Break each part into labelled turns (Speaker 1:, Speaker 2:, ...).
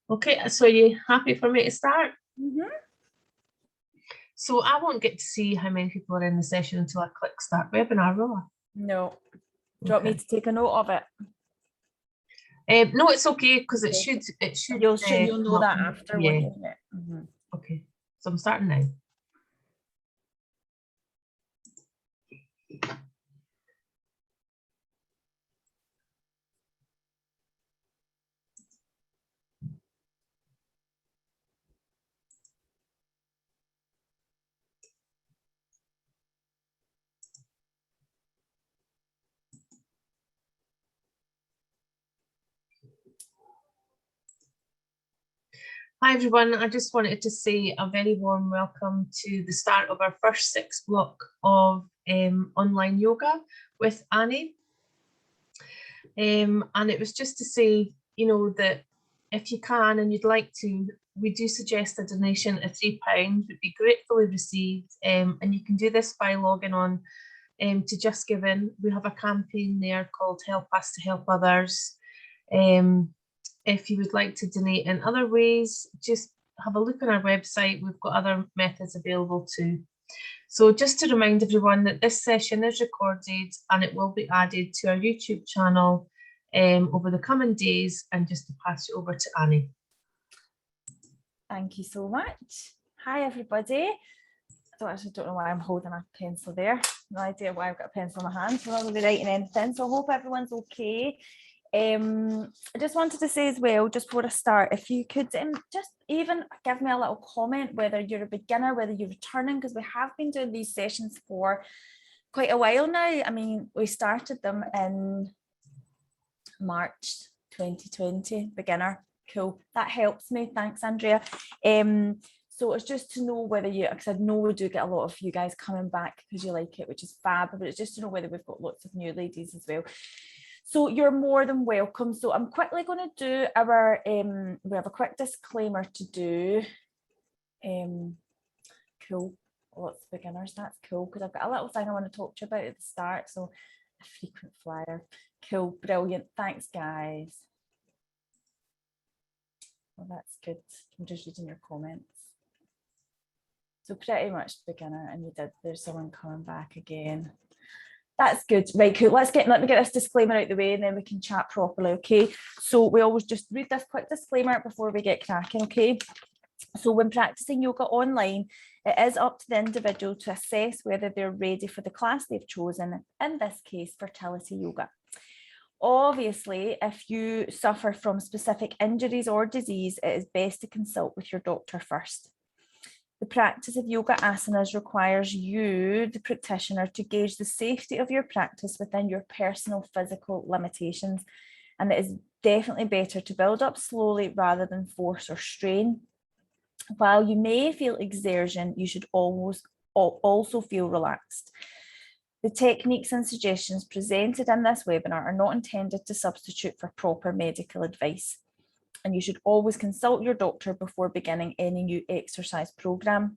Speaker 1: Okay, so are you happy for me to start?
Speaker 2: Mm-hmm.
Speaker 1: So I won't get to see how many people are in the session until I click start webinar, will I?
Speaker 2: No. Do you want me to take a note of it?
Speaker 1: No, it's okay because it should.
Speaker 2: You'll know that after.
Speaker 1: Yeah.
Speaker 2: Mm-hmm.
Speaker 1: Okay, so I'm starting now. Hi everyone, I just wanted to say a very warm welcome to the start of our first 6 block of online yoga with Annie. And it was just to say, you know, that if you can and you'd like to, we do suggest a donation of £3 would be gratefully received. And you can do this by logging on to Just Giving. We have a campaign there called Help Us to Help Others. If you would like to donate in other ways, just have a look on our website. We've got other methods available too. So just to remind everyone that this session is recorded and it will be added to our YouTube channel over the coming days, and just to pass it over to Annie.
Speaker 2: Thank you so much. Hi everybody. I actually don't know why I'm holding a pencil there. No idea why I've got a pencil in my hand. So I'm not going to be writing anything. So I hope everyone's okay. I just wanted to say as well, just before I start, if you could just even give me a little comment, whether you're a beginner, whether you're returning, because we have been doing these sessions for quite a while now. I mean, we started them in March 2020, beginner. Cool. That helps me. Thanks, Andrea. So it's just to know whether you, because I know we do get a lot of you guys coming back because you like it, which is fab, but it's just to know whether we've got lots of new ladies as well. So you're more than welcome. So I'm quickly going to do our, we have a quick disclaimer to do. Cool, lots of beginners, that's cool, because I've got a little thing I want to talk to you about at the start. So a frequent flyer, cool, brilliant, thanks guys. Well, that's good, I'm just reading your comments. So pretty much beginner, and you did, there's someone coming back again. That's good. Right, cool. Let me get this disclaimer out the way and then we can chat properly, okay? So we always just read this quick disclaimer before we get cracking, okay? So when practicing yoga online, it is up to the individual to assess whether they're ready for the class they've chosen, in this case, fertility yoga. Obviously, if you suffer from specific injuries or disease, it is best to consult with your doctor first. The practice of yoga asanas requires you, the practitioner, to gauge the safety of your practice within your personal physical limitations. And it is definitely better to build up slowly rather than force or strain. While you may feel exertion, you should also feel relaxed. The techniques and suggestions presented in this webinar are not intended to substitute for proper medical advice. And you should always consult your doctor before beginning any new exercise program.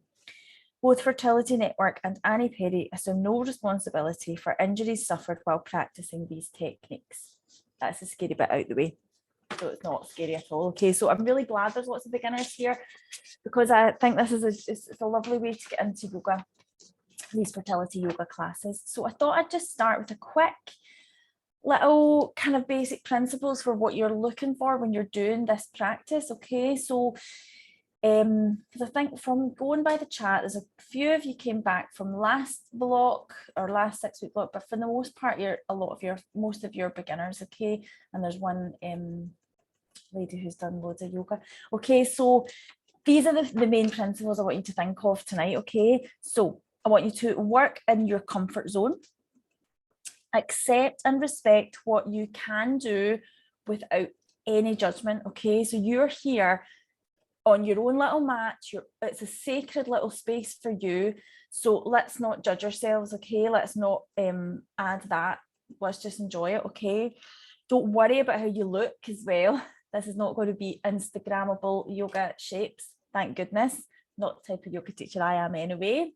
Speaker 2: Both Fertility Network and Annie Perry assume no responsibility for injuries suffered while practicing these techniques. That's the scary bit out the way. So it's not scary at all. Okay, so I'm really glad there's lots of beginners here, because I think this is it's a lovely way to get into yoga, these fertility yoga classes. So I thought I'd just start with a quick little kind of basic principles for what you're looking for when you're doing this practice. Okay, so because I think from going by the chat, there's a few of you came back from last block or last 6-week block, but for the most part, most of your beginners. Okay, and there's one lady who's done loads of yoga. Okay, so these are the main principles I want you to think of tonight. Okay, so I want you to work in your comfort zone. Accept and respect what you can do without any judgment. Okay, so you're here on your own little mat. It's a sacred little space for you. So let's not judge ourselves. Okay, let's not add that. Let's just enjoy it. Okay, don't worry about how you look as well. This is not going to be Instagrammable yoga shapes. Thank goodness. Not the type of yoga teacher I am anyway.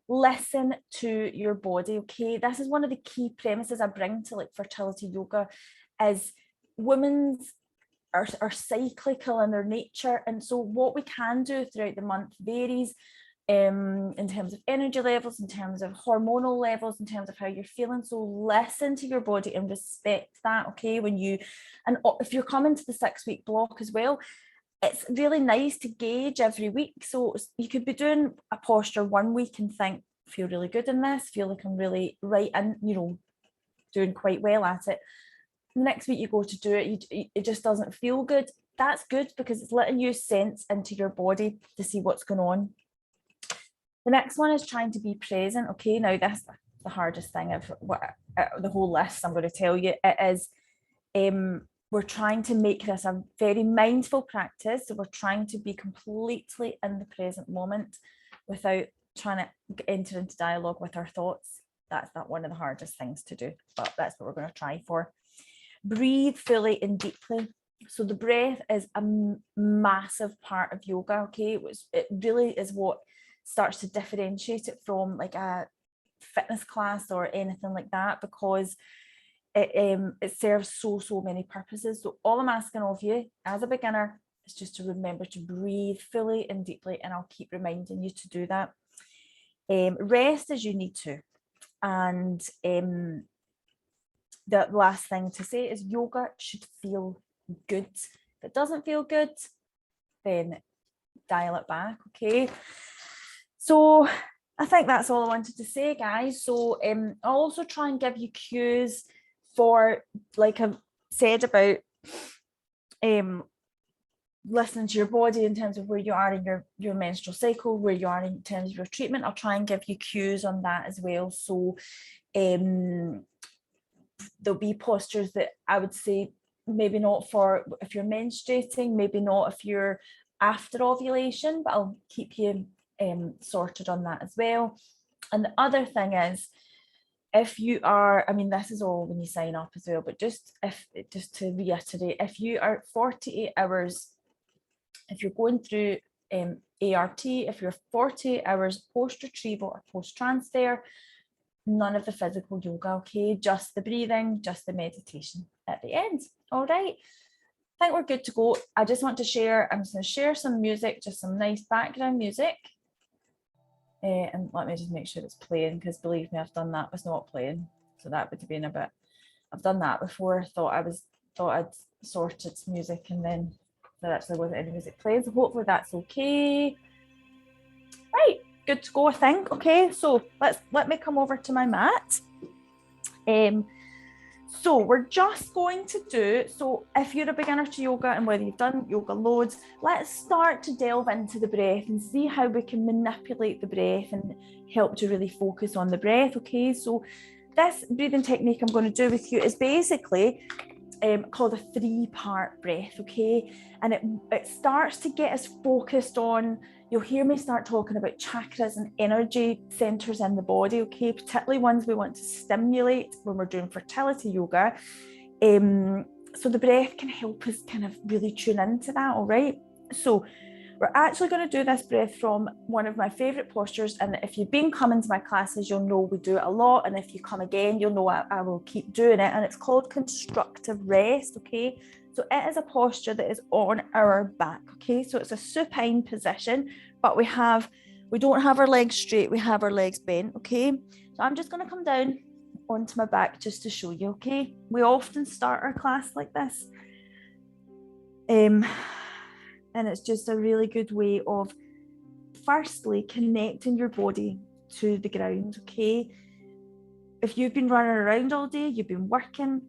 Speaker 2: listen to your body, okay? This is one of the key premises I bring to like fertility yoga, is women's are cyclical in their nature, and so what we can do throughout the month varies in terms of energy levels, in terms of hormonal levels, in terms of how you're feeling. So listen to your body and respect that, okay? And if you're coming to the 6-week block as well, it's really nice to gauge every week. So you could be doing a posture one week and think, feel really good in this, feel like I'm really right and, you know, doing quite well at it. Next week you go to do it, it just doesn't feel good. That's good, because it's letting you sense into your body to see what's going on. The next one is trying to be present. Okay, now that's the hardest thing of the whole list I'm going to tell you. It is we're trying to make this a very mindful practice. So we're trying to be completely in the present moment without trying to enter into dialogue with our thoughts. That's not one of the hardest things to do, but that's what we're going to try for. Breathe fully and deeply. So the breath is a massive part of yoga, okay? It really is what starts to differentiate it from like a fitness class or anything like that, because it serves so many purposes. So all I'm asking of you as a beginner is just to remember to breathe fully and deeply, and I'll keep reminding you to do that. Rest as you need to. And the last thing to say is yoga should feel good. If it doesn't feel good, then dial it back, okay? So I think that's all I wanted to say, guys. So I'll also try and give you cues for, like I've said, about listening to your body in terms of where you are in your menstrual cycle, where you are in terms of your treatment. I'll try and give you cues on that as well. So there'll be postures that I would say maybe not for if you're menstruating, maybe not if you're after ovulation, but I'll keep you sorted on that as well. And the other thing is, if you are, I mean, this is all when you sign up as well, but just to reiterate, if you are 48 hours, if you're going through ART, if you're 48 hours post-retrieval or post-transfer, none of the physical yoga, okay? Just the breathing, just the meditation at the end. All right. I think we're good to go. I just want to share, I'm just going to share some music, just some nice background music. And let me just make sure it's playing, because believe me, I've done that was not playing. So that would have been a bit, I've done that before. Thought I'd sorted music and then there actually wasn't any music playing. So hopefully that's okay. Right, good to go, I think. Okay, so let me come over to my mat. So we're just going to do, so if you're a beginner to yoga and whether you've done yoga loads, let's start to delve into the breath and see how we can manipulate the breath and help to really focus on the breath, okay? So this breathing technique I'm going to do with you is basically called a 3-part breath, okay? And it starts to get us focused on, you'll hear me start talking about chakras and energy centers in the body, okay? Particularly ones we want to stimulate when we're doing fertility yoga. So the breath can help us kind of really tune into that, all right? So we're actually going to do this breath from one of my favorite postures. And if you've been coming to my classes, you'll know we do it a lot. And if you come again, you'll know I will keep doing it. And it's called constructive rest, okay? So it is a posture that is on our back, okay? So it's a supine position, but we don't have our legs straight, we have our legs bent, okay? So I'm just going to come down onto my back just to show you, okay? We often start our class like this. And it's just a really good way of firstly connecting your body to the ground, okay? If you've been running around all day, you've been working,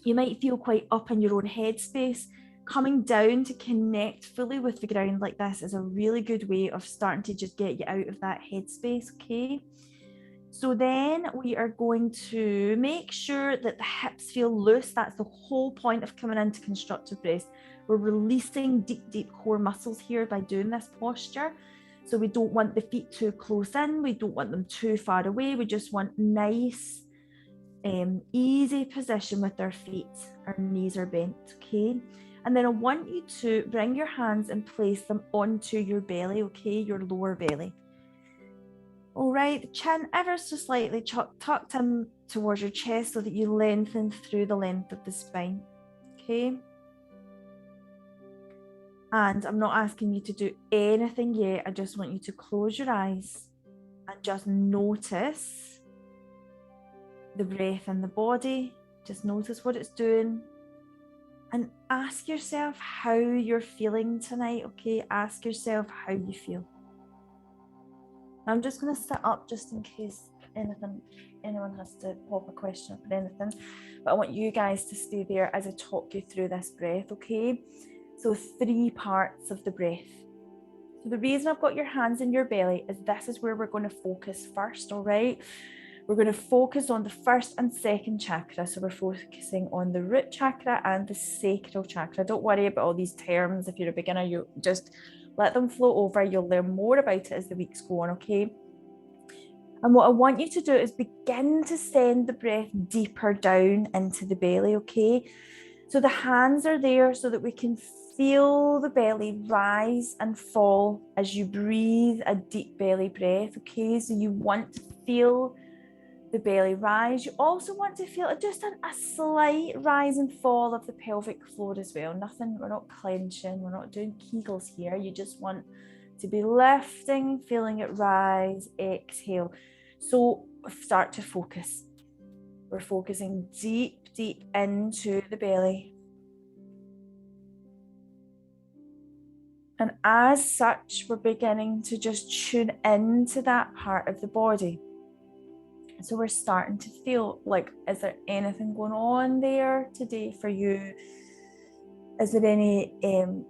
Speaker 2: you might feel quite up in your own headspace. Coming down to connect fully with the ground like this is a really good way of starting to just get you out of that headspace, okay? So then we are going to make sure that the hips feel loose. That's the whole point of coming into constructive rest. We're releasing deep core muscles here by doing this posture. So we don't want the feet too close in. We don't want them too far away. We just want nice, easy position with our feet. Our knees are bent, okay? And then I want you to bring your hands and place them onto your belly, okay? Your lower belly. All right, the chin ever so slightly tucked in towards your chest so that you lengthen through the length of the spine. Okay. And I'm not asking you to do anything yet. I just want you to close your eyes and just notice the breath in the body. Just notice what it's doing. And ask yourself how you're feeling tonight, okay? Ask yourself how you feel. I'm just going to sit up just in case anyone has to pop a question up or anything. But I want you guys to stay there as I talk you through this breath, okay? So 3 parts of the breath. So the reason I've got your hands in your belly is this is where we're going to focus first, all right? We're going to focus on the first and second chakra. So we're focusing on the root chakra and the sacral chakra. Don't worry about all these terms. If you're a beginner, you just let them flow over. You'll learn more about it as the weeks go on, okay? And what I want you to do is begin to send the breath deeper down into the belly, okay? So the hands are there so that we can feel the belly rise and fall as you breathe a deep belly breath, okay? So you want to feel the belly rise. You also want to feel just a slight rise and fall of the pelvic floor as well. Nothing, we're not clenching, we're not doing Kegels here. You just want to be lifting, feeling it rise, exhale. So start to focus. We're focusing deep into the belly. And as such, we're beginning to just tune into that part of the body. So we're starting to feel like, is there anything going on there today for you? Is there any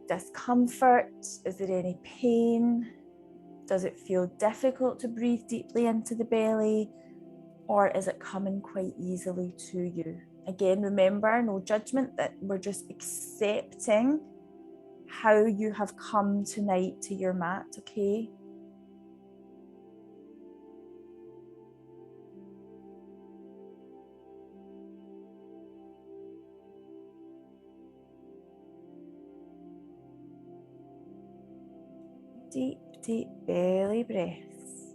Speaker 2: discomfort? Is there any pain? Does it feel difficult to breathe deeply into the belly? Or is it coming quite easily to you? Again, remember, no judgment, that we're just accepting how you have come tonight to your mat, okay? Deep belly breaths.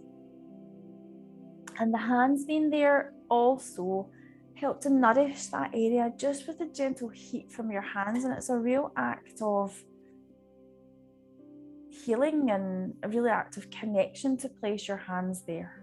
Speaker 2: And the hands being there also help to nourish that area just with a gentle heat from your hands. And it's a real act of healing and a really act of connection to place your hands there.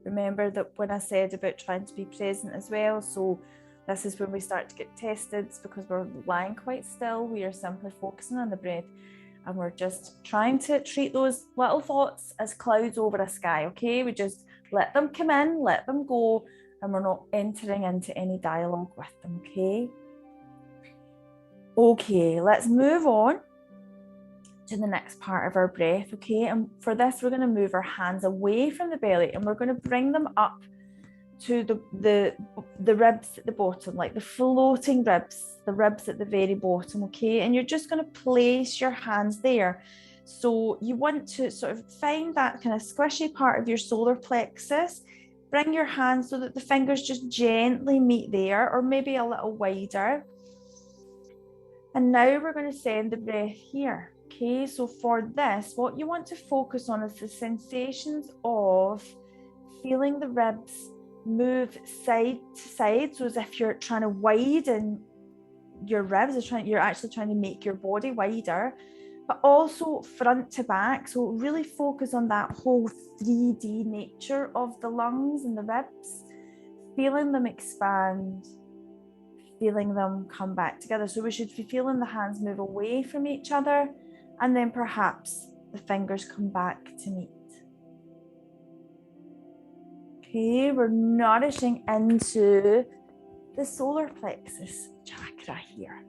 Speaker 2: Remember that when I said about trying to be present as well, so this is when we start to get tested, because we're lying quite still. We are simply focusing on the breath and we're just trying to treat those little thoughts as clouds over a sky, okay? We just let them come in, let them go, and we're not entering into any dialogue with them, okay? Okay, let's move on to the next part of our breath, okay? And for this, we're going to move our hands away from the belly and we're going to bring them up to the ribs at the bottom, like the floating ribs, the ribs at the very bottom, okay? And you're just going to place your hands there. So you want to sort of find that kind of squishy part of your solar plexus. Bring your hands so that the fingers just gently meet there, or maybe a little wider. And now we're going to send the breath here. Okay, so for this, what you want to focus on is the sensations of feeling the ribs move side to side. So as if you're trying to widen your ribs, you're actually trying to make your body wider, but also front to back. So really focus on that whole 3D nature of the lungs and the ribs, feeling them expand, feeling them come back together. So we should be feeling the hands move away from each other, and then perhaps the fingers come back to meet. Okay, we're nourishing into the solar plexus chakra here.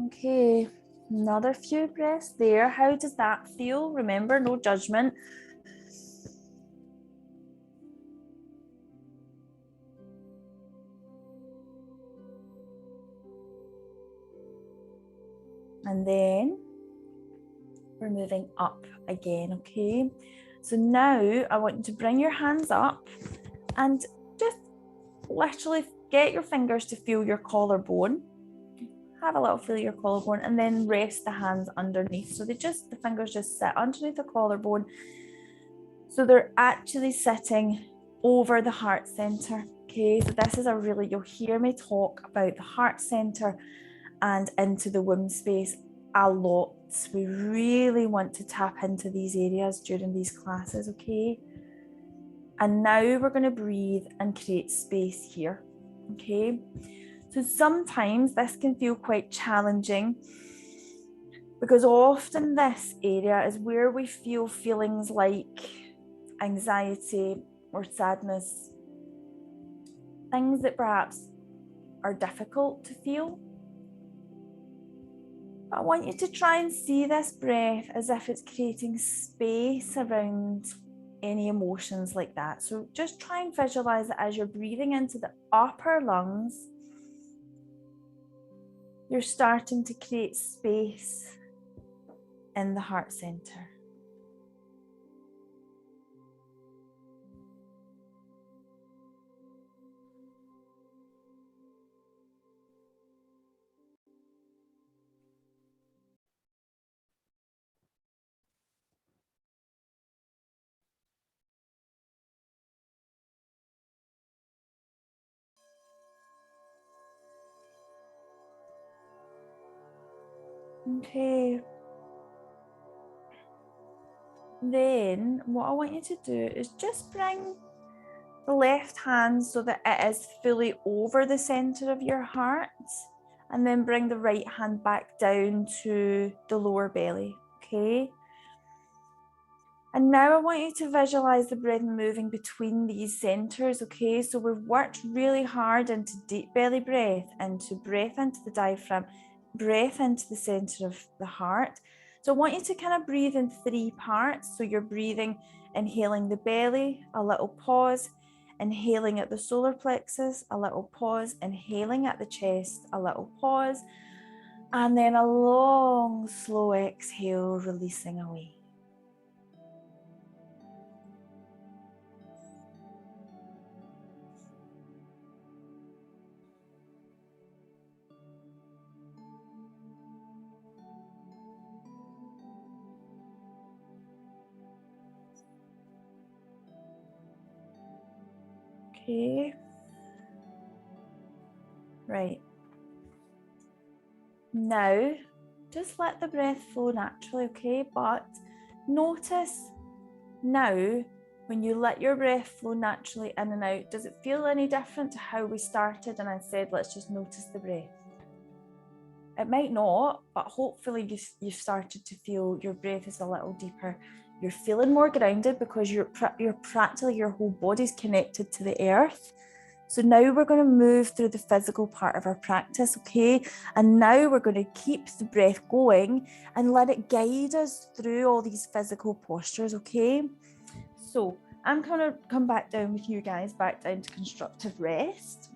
Speaker 2: Okay, another few breaths there. How does that feel? Remember, no judgment. And then we're moving up again, okay? So now I want you to bring your hands up and just literally get your fingers to feel your collarbone. Have a little feel of your collarbone and then rest the hands underneath. So the fingers just sit underneath the collarbone. So they're actually sitting over the heart center. Okay, so this is you'll hear me talk about the heart center and into the womb space a lot. We really want to tap into these areas during these classes, okay? And now we're going to breathe and create space here, okay? So sometimes this can feel quite challenging because often this area is where we feel feelings like anxiety or sadness, things that perhaps are difficult to feel. But I want you to try and see this breath as if it's creating space around any emotions like that. So just try and visualize it as you're breathing into the upper lungs. You're starting to create space in the heart center. Okay. Then what I want you to do is just bring the left hand so that it is fully over the center of your heart, and then bring the right hand back down to the lower belly, okay? And now I want you to visualize the breath moving between these centers, okay? So we've worked really hard into deep belly breath, into breath into the diaphragm, breath into the center of the heart. So I want you to kind of breathe in 3 parts. So you're breathing, inhaling the belly, a little pause, inhaling at the solar plexus, a little pause, inhaling at the chest, a little pause, and then a long, slow exhale, releasing away. Okay. Right. Now, just let the breath flow naturally, okay? But notice now, when you let your breath flow naturally in and out, does it feel any different to how we started and I said, let's just notice the breath? It might not, but hopefully you've started to feel your breath is a little deeper. You're feeling more grounded because you're practically, your whole body's connected to the earth. So now we're going to move through the physical part of our practice, okay? And now we're going to keep the breath going and let it guide us through all these physical postures, okay? So I'm going to come back down with you guys, back down to constructive rest.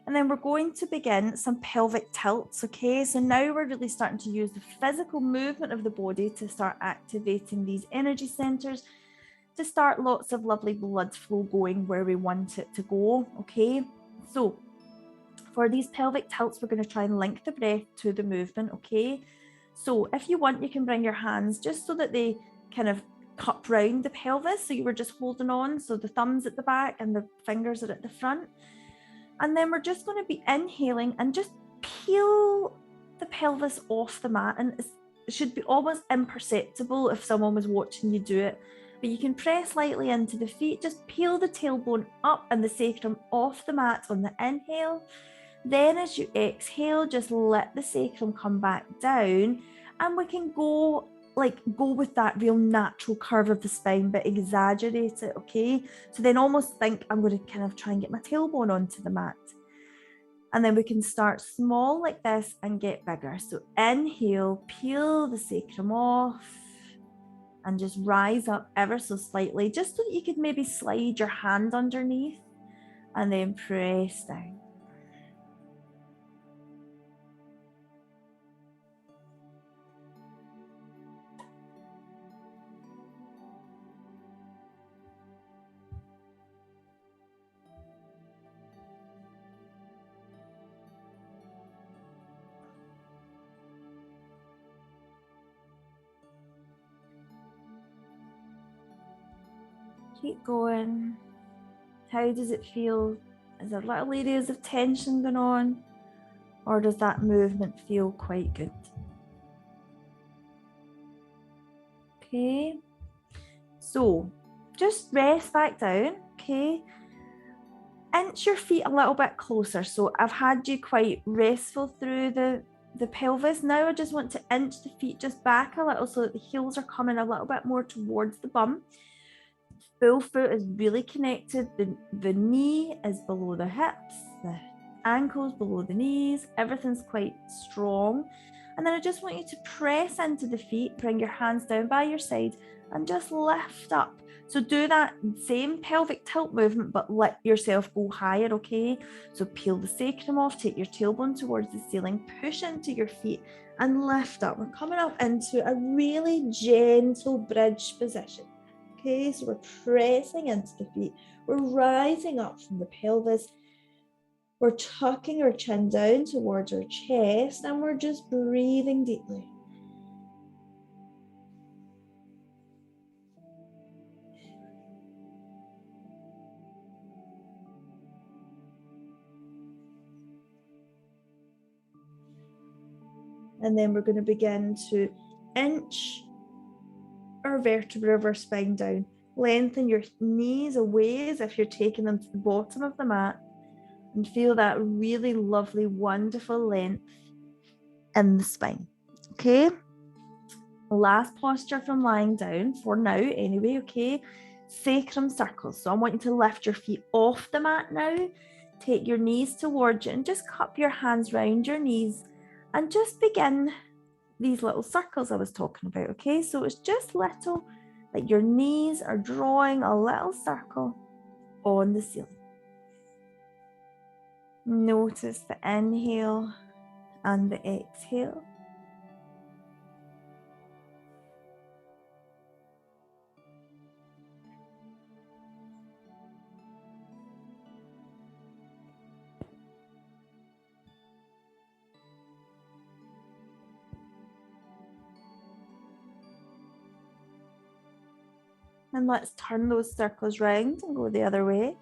Speaker 2: And then we're going to begin some pelvic tilts, okay? So now we're really starting to use the physical movement of the body to start activating these energy centers, to start lots of lovely blood flow going where we want it to go, okay? So for these pelvic tilts, we're going to try and link the breath to the movement, okay? So if you want, you can bring your hands just so that they kind of cup round the pelvis. So you were just holding on. So the thumbs at the back and the fingers are at the front. And then we're just going to be inhaling and just peel the pelvis off the mat. And it should be almost imperceptible if someone was watching you do it. But you can press lightly into the feet, just peel the tailbone up and the sacrum off the mat on the inhale. Then as you exhale, just let the sacrum come back down, and we can go with that real natural curve of the spine, but exaggerate it, okay? So then almost think I'm going to kind of try and get my tailbone onto the mat. And then we can start small like this and get bigger. So inhale, peel the sacrum off, and just rise up ever so slightly, just so that you could maybe slide your hand underneath and then press down. Keep going. How does it feel? Is there little areas of tension going on? Or does that movement feel quite good? Okay. So just rest back down, okay? Inch your feet a little bit closer. So I've had you quite restful through the pelvis. Now I just want to inch the feet just back a little so that the heels are coming a little bit more towards the bum. Full foot is really connected. The knee is below the hips, the ankles below the knees. Everything's quite strong. And then I just want you to press into the feet, bring your hands down by your side and just lift up. So do that same pelvic tilt movement, but let yourself go higher, okay? So peel the sacrum off, take your tailbone towards the ceiling, push into your feet and lift up. We're coming up into a really gentle bridge position. Okay, so we're pressing into the feet. We're rising up from the pelvis. We're tucking our chin down towards our chest and we're just breathing deeply. And then we're going to begin to inch our vertebrae of our spine down. Lengthen your knees away as if you're taking them to the bottom of the mat and feel that really lovely, wonderful length in the spine. Okay. Last posture from lying down for now anyway, okay? Sacrum circles. So I want you to lift your feet off the mat now. Take your knees towards you and just cup your hands round your knees and just begin these little circles I was talking about, okay? So it's just little, like your knees are drawing a little circle on the ceiling. Notice the inhale and the exhale. And let's turn those circles round and go the other way.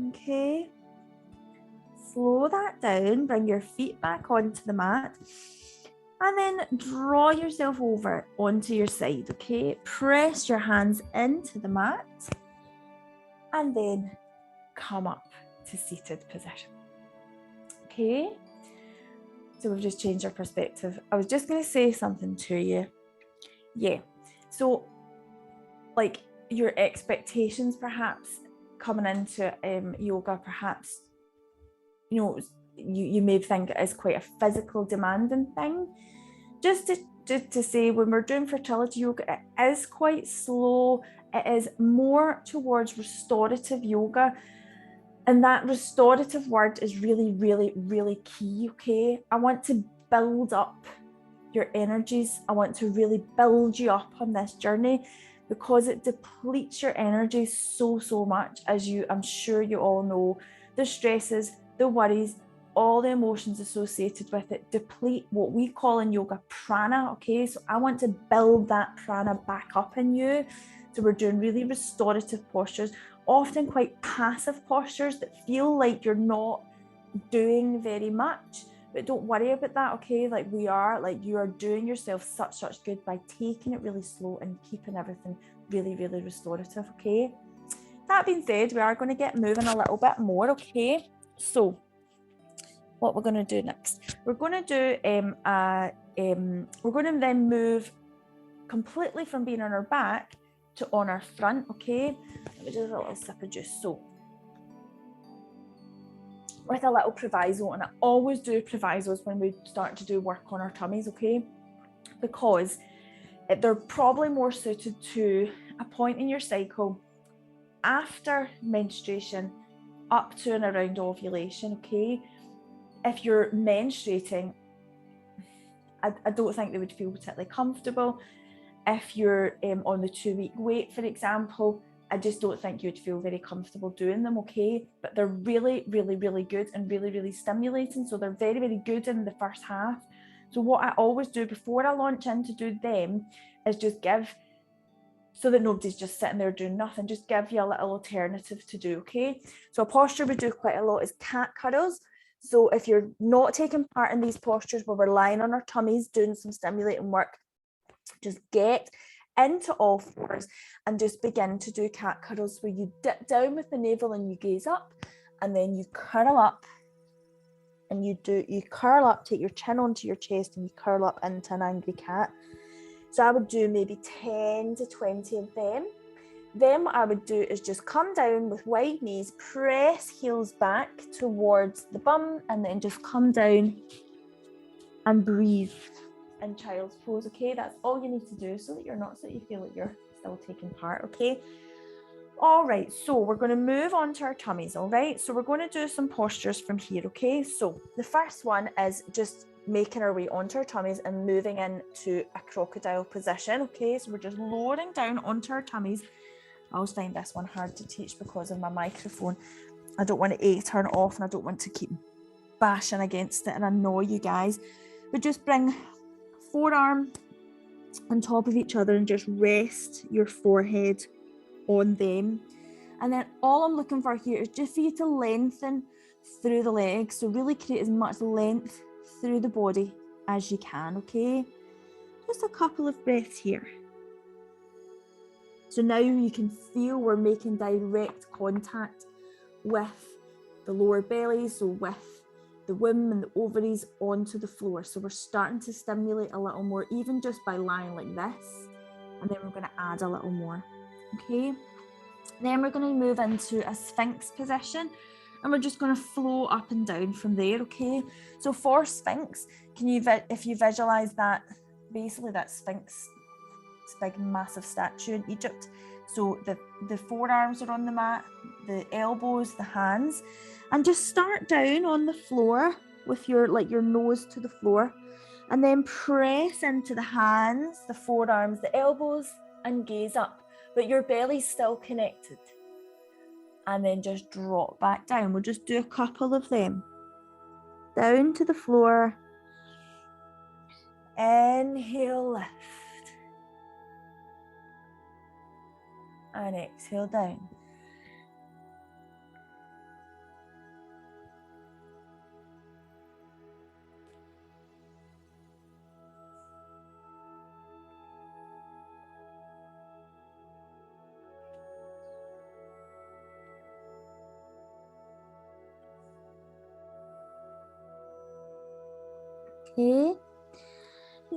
Speaker 2: Okay. Slow that down, bring your feet back onto the mat. And then draw yourself over onto your side, okay? Press your hands into the mat and then come up to seated position. Okay? So we've just changed our perspective. I was just going to say something to you. Yeah. So like your expectations perhaps coming into yoga, perhaps, you know, you may think it is quite a physical demanding thing. Just to say, when we're doing fertility yoga, it is quite slow. It is more towards restorative yoga. And that restorative word is really, really, really key, okay? I want to build up your energies. I want to really build you up on this journey because it depletes your energy so much, as I'm sure you all know. The stresses, the worries, all the emotions associated with it deplete what we call in yoga prana, okay? So I want to build that prana back up in you. So we're doing really restorative postures, often quite passive postures that feel like you're not doing very much, but don't worry about that, okay? Like you are doing yourself such good by taking it really slow and keeping everything really, really restorative, okay? That being said, we are going to get moving a little bit more, okay? So what we're going to do next, we're going to do we're going to then move completely from being on our back to on our front, okay? Let me just have a little sip of juice. So with a little proviso, and I always do provisos when we start to do work on our tummies, okay? Because they're probably more suited to a point in your cycle after menstruation up to and around ovulation, okay? If you're menstruating, I don't think they would feel particularly comfortable. if you're on the 2-week wait, for example, I just don't think you'd feel very comfortable doing them, okay? But they're really, really, really good and really, really stimulating. So they're very, very good in the first half. So what I always do before I launch in to do them is just give, so that nobody's just sitting there doing nothing, just give you a little alternative to do, okay? So a posture we do quite a lot is cat cuddles. So if you're not taking part in these postures where we're lying on our tummies doing some stimulating work, just get into all fours and just begin to do cat cuddles, where you dip down with the navel and you gaze up, and then you curl up, and you curl up, take your chin onto your chest, and you curl up into an angry cat. So I would do maybe 10 to 20 of them. Then what I would do is just come down with wide knees, press heels back towards the bum, and then just come down and breathe in child's pose, okay? That's all you need to do, so that you feel like you're still taking part, okay? All right, so we're going to move on to our tummies, all right? So we're going to do some postures from here, okay? So the first one is just making our way onto our tummies and moving into a crocodile position, okay? So we're just lowering down onto our tummies. I always find this one hard to teach because of my microphone. I don't want it to turn off, and I don't want to keep bashing against it and annoy you guys. But just bring forearm on top of each other and just rest your forehead on them. And then all I'm looking for here is just for you to lengthen through the legs. So really create as much length through the body as you can, okay? Just a couple of breaths here. So now you can feel we're making direct contact with the lower belly, so with the womb and the ovaries onto the floor. So we're starting to stimulate a little more, even just by lying like this. And then we're going to add a little more, okay? Then we're going to move into a Sphinx position, and we're just going to flow up and down from there, okay? So for Sphinx, if you visualize that, basically that Sphinx, this big massive statue in Egypt. So the forearms are on the mat, the elbows, the hands, and just start down on the floor with your nose to the floor, and then press into the hands, the forearms, the elbows, and gaze up, but your belly's still connected. And then just drop back down. We'll just do a couple of them. Down to the floor. Inhale, lift. And exhale down. Okay.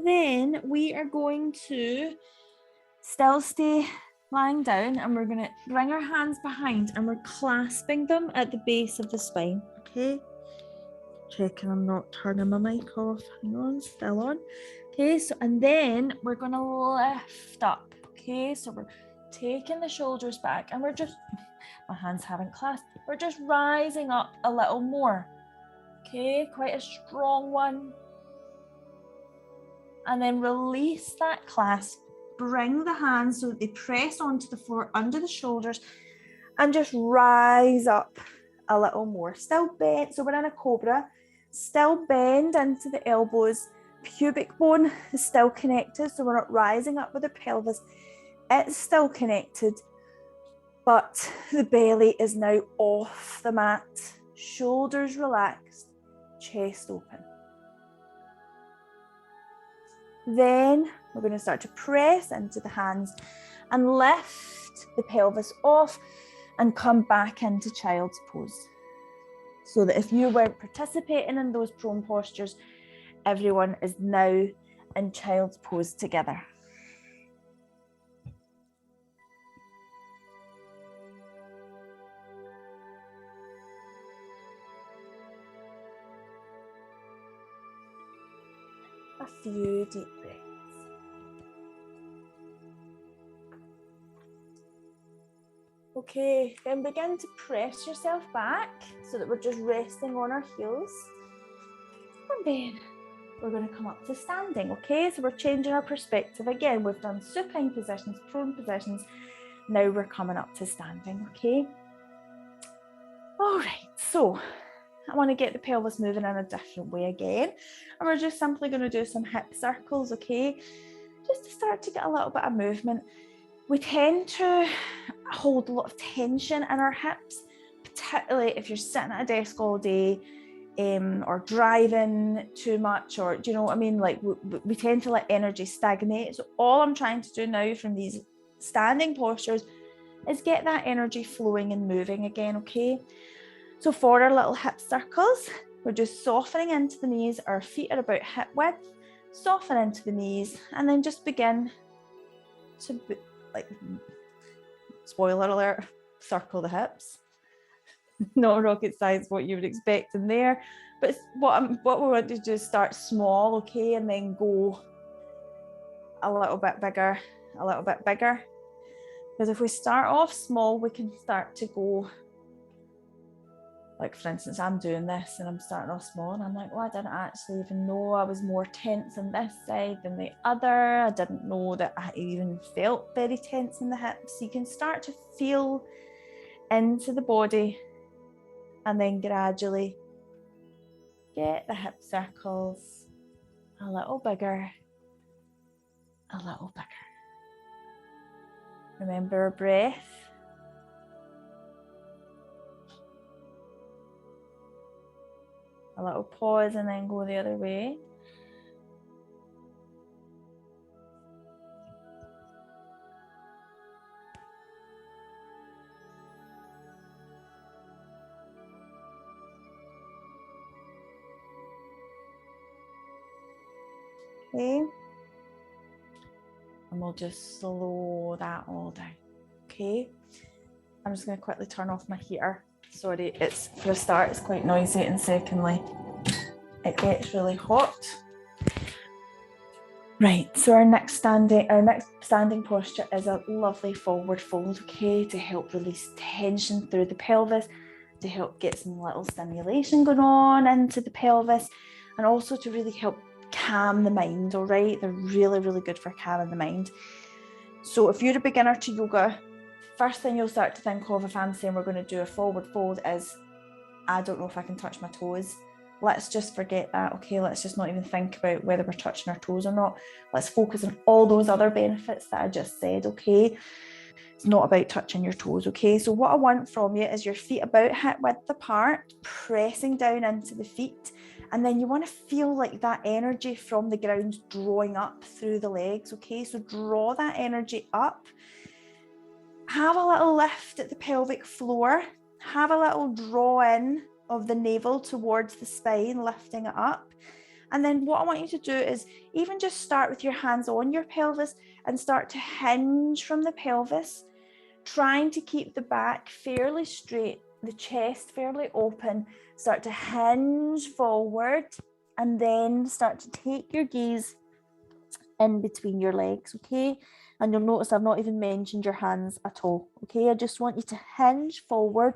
Speaker 2: Then we are going to still stay lying down, and we're going to bring our hands behind, and we're clasping them at the base of the spine, okay? Checking I'm not turning my mic off. Hang on, still on. Okay, so and then we're going to lift up, okay? So we're taking the shoulders back, and we're just, my hands haven't clasped, we're just rising up a little more, okay? Quite a strong one. And then release that clasp. Bring the hands so that they press onto the floor under the shoulders, and just rise up a little more. Still bent, so we're in a cobra. Still bend into the elbows. Pubic bone is still connected, so we're not rising up with the pelvis. It's still connected, but the belly is now off the mat. Shoulders relaxed, chest open. Then we're going to start to press into the hands and lift the pelvis off and come back into child's pose. So that if you weren't participating in those prone postures, everyone is now in child's pose together. A few deep breaths. Okay, then begin to press yourself back so that we're just resting on our heels. And then we're going to come up to standing, okay? So we're changing our perspective again. We've done supine positions, prone positions. Now we're coming up to standing, okay? All right, so I want to get the pelvis moving in a different way again. And we're just simply going to do some hip circles, okay? Just to start to get a little bit of movement. We tend to hold a lot of tension in our hips, particularly if you're sitting at a desk all day, or driving too much, or do you know what I mean? Like we tend to let energy stagnate. So all I'm trying to do now from these standing postures is get that energy flowing and moving again, okay? So for our little hip circles, we're just softening into the knees. Our feet are about hip width, soften into the knees, and then just begin to, like, spoiler alert, circle the hips. Not rocket science, what you would expect in there, but what we want to do is start small, okay, and then go a little bit bigger, a little bit bigger. Because if we start off small, we can start to go, like for instance, I'm doing this and I'm starting off small and I'm like, well, I didn't actually even know I was more tense on this side than the other. I didn't know that I even felt very tense in the hips. You can start to feel into the body and then gradually get the hip circles a little bigger, a little bigger. Remember our breath. A little pause and then go the other way. Okay. And we'll just slow that all down. Okay. I'm just going to quickly turn off my heater. Sorry, it's for a start, it's quite noisy, and secondly, it gets really hot. Right, so our next standing posture is a lovely forward fold, okay, to help release tension through the pelvis, to help get some little stimulation going on into the pelvis, and also to really help calm the mind, all right? They're really, really good for calming the mind. So if you're a beginner to yoga, first thing you'll start to think of if I'm saying we're going to do a forward fold is, I don't know if I can touch my toes. Let's just forget that, okay? Let's just not even think about whether we're touching our toes or not. Let's focus on all those other benefits that I just said, okay? It's not about touching your toes, okay? So what I want from you is your feet about hip width apart, pressing down into the feet. And then you want to feel like that energy from the ground drawing up through the legs, okay? So draw that energy up. Have a little lift at the pelvic floor. Have a little draw in of the navel towards the spine, lifting it up. And then what I want you to do is even just start with your hands on your pelvis and start to hinge from the pelvis, trying to keep the back fairly straight, the chest fairly open. Start to hinge forward and then start to take your gaze in between your legs, okay? And you'll notice I've not even mentioned your hands at all, okay? I just want you to hinge forward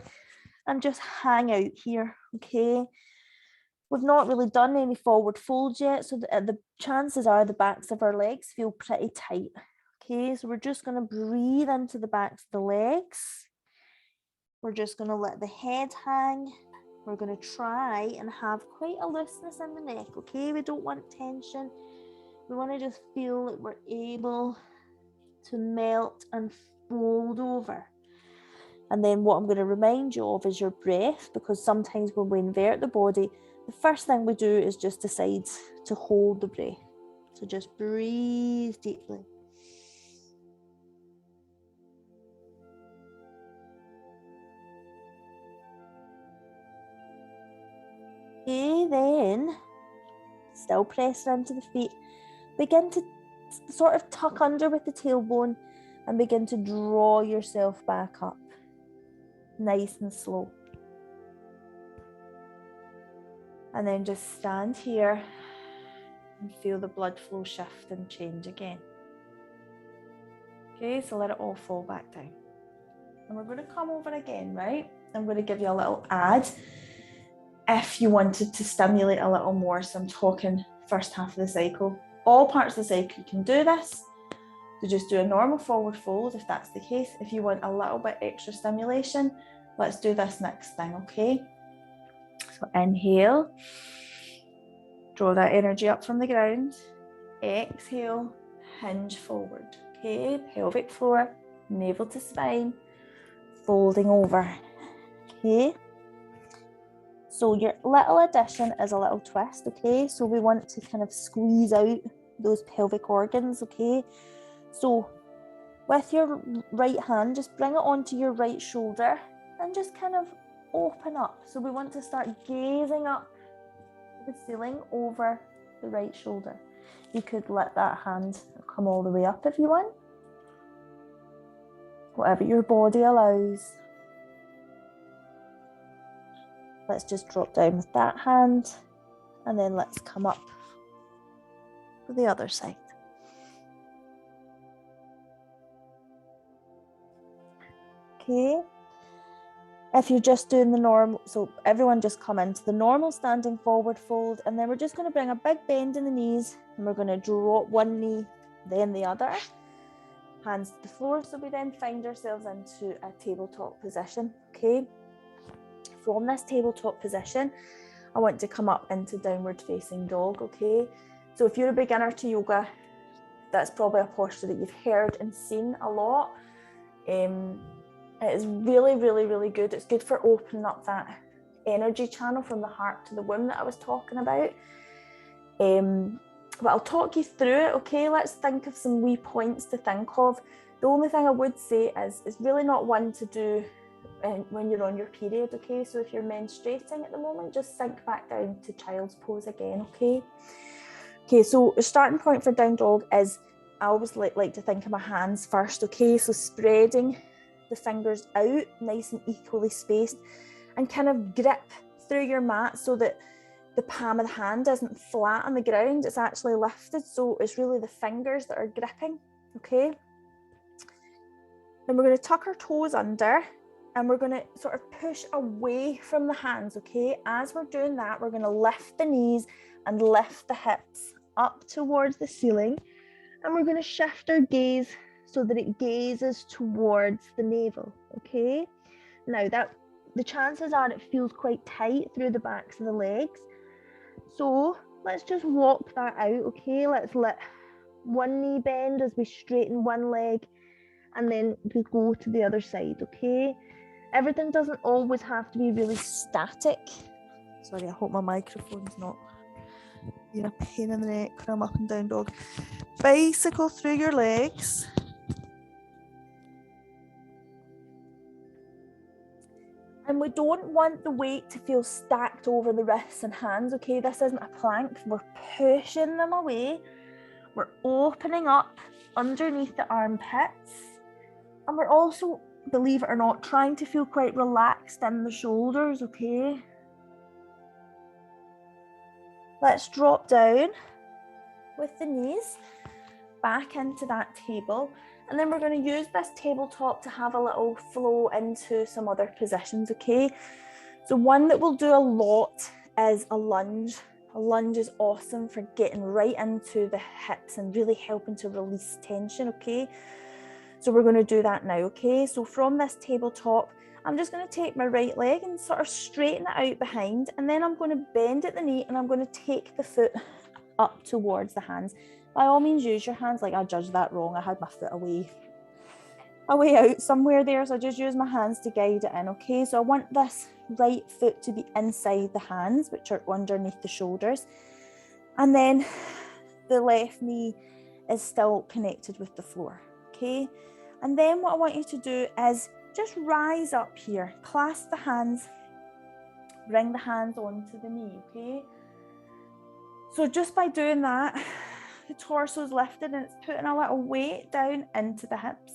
Speaker 2: and just hang out here, okay? We've not really done any forward folds yet, so the chances are the backs of our legs feel pretty tight, okay? So we're just going to breathe into the backs of the legs. We're just going to let the head hang. We're going to try and have quite a looseness in the neck, okay? We don't want tension. We want to just feel that we're able to melt and fold over. And then what I'm going to remind you of is your breath, because sometimes when we invert the body, the first thing we do is just decide to hold the breath. So just breathe deeply. Okay, then, still pressing into the feet, begin to sort of tuck under with the tailbone and begin to draw yourself back up. Nice and slow. And then just stand here and feel the blood flow shift and change again. Okay, so let it all fall back down. And we're going to come over again, right? I'm going to give you a little add if you wanted to stimulate a little more. So I'm talking first half of the cycle. All parts of the cycle you can do this. So just do a normal forward fold if that's the case. If you want a little bit extra stimulation, let's do this next thing, okay? So inhale, draw that energy up from the ground. Exhale, hinge forward, okay? Pelvic floor, navel to spine, folding over, okay? So your little addition is a little twist, okay? So we want to kind of squeeze out those pelvic organs, okay? So with your right hand, just bring it onto your right shoulder and just kind of open up. So we want to start gazing up the ceiling over the right shoulder. You could let that hand come all the way up if you want. Whatever your body allows. Let's just drop down with that hand and then let's come up to the other side. Okay. If you're just doing the normal, so everyone just come into the normal standing forward fold, and then we're just going to bring a big bend in the knees and we're going to drop one knee, then the other. Hands to the floor, so we then find ourselves into a tabletop position, okay? From this tabletop position, I want to come up into downward facing dog, okay? So if you're a beginner to yoga, that's probably a posture that you've heard and seen a lot. It is really, really, really good. It's good for opening up that energy channel from the heart to the womb that I was talking about. But I'll talk you through it, okay? Let's think of some wee points to think of. The only thing I would say is it's really not one to do when you're on your period, okay? So if you're menstruating at the moment, just sink back down to child's pose again, okay? Okay, so the starting point for down dog is, I always like to think of my hands first, okay? So spreading the fingers out, nice and equally spaced, and kind of grip through your mat so that the palm of the hand isn't flat on the ground, it's actually lifted, so it's really the fingers that are gripping, okay? Then we're going to tuck our toes under and we're going to sort of push away from the hands, okay? As we're doing that, we're going to lift the knees and lift the hips up towards the ceiling, and we're going to shift our gaze so that it gazes towards the navel, okay? Now the chances are it feels quite tight through the backs of the legs. So let's just walk that out, okay? Let's let one knee bend as we straighten one leg and then we go to the other side, okay? Everything doesn't always have to be really static. Sorry, I hope my microphone's not being a pain in the neck when I'm up and down dog. Bicycle through your legs. And we don't want the weight to feel stacked over the wrists and hands, okay? This isn't a plank. We're pushing them away. We're opening up underneath the armpits. And we're also, believe it or not, trying to feel quite relaxed in the shoulders, okay? Let's drop down with the knees back into that table. And then we're going to use this tabletop to have a little flow into some other positions, okay? So one that we'll do a lot is a lunge. A lunge is awesome for getting right into the hips and really helping to release tension, okay? So we're going to do that now, okay? So from this tabletop, I'm just going to take my right leg and sort of straighten it out behind, and then I'm going to bend at the knee and I'm going to take the foot up towards the hands. By all means, use your hands. Like, I judged that wrong. I had my foot away out somewhere there. So I just use my hands to guide it in, okay? So I want this right foot to be inside the hands, which are underneath the shoulders. And then the left knee is still connected with the floor, okay? And then what I want you to do is just rise up here, clasp the hands, bring the hands onto the knee, okay? So just by doing that, the torso is lifted and it's putting a little weight down into the hips,